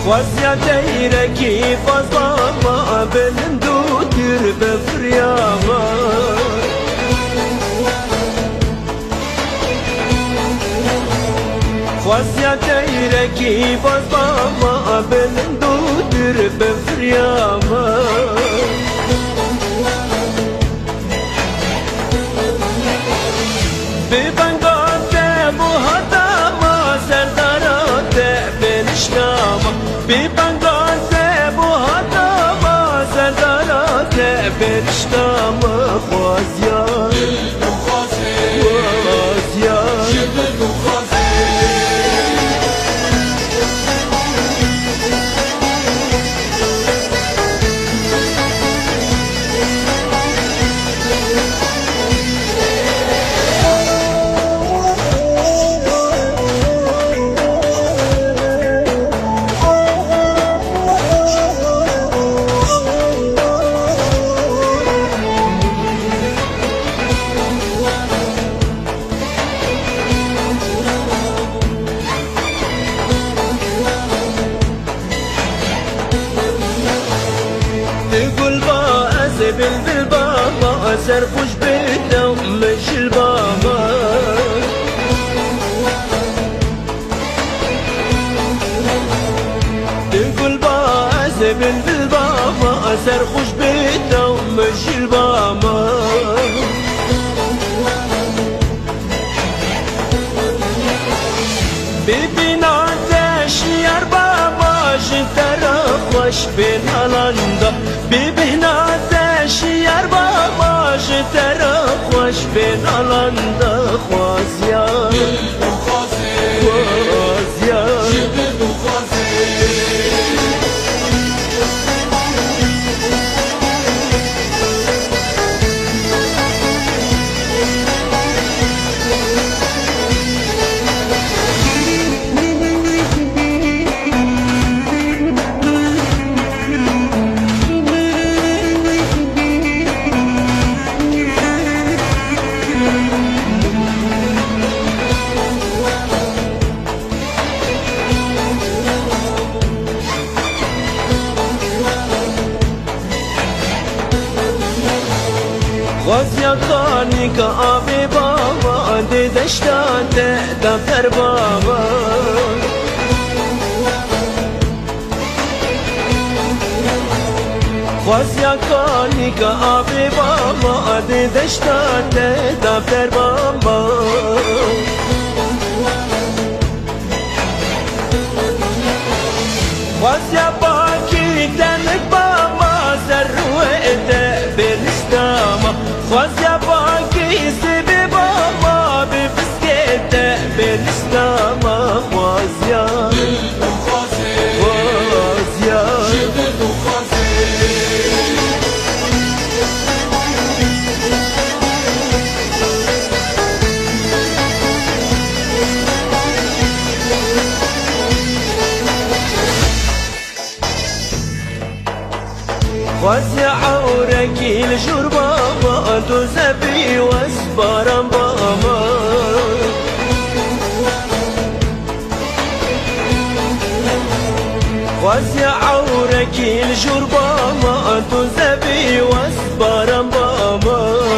وزيا ديركي فضاما بلندو ترب فرياما وزيا ديركي فضاما بلندو ترب فرياما ببنغاته بوهداما سرداراته بنشناما ببنغاته بوهداما سرداراته بنشناما خوازيا خوازيا بالبابا سرفوش بالدم مش البابا تقول بازبل بالبابا سرفوش بالدم مش البابا ببناتش يا بابا جترخوش بين هلندا ببناتش يا بابا جترخوش بين هلندا خوازيا خوازيا خوازيا خانك آبي بابا دي دشتات دفتر بابا خوازيا خانك آبي بابا دي دشتات دفتر بابا خوازيا باكي تنك بابا سرويت بالستامة خوازيا باكي سبي بابا ببسكيت بالستامة خوازيا خوازيا خوازيا عورك الجربابا تزبي واسبارا بابا خوازيا عورك الجربابا تزبي واسبارا بابا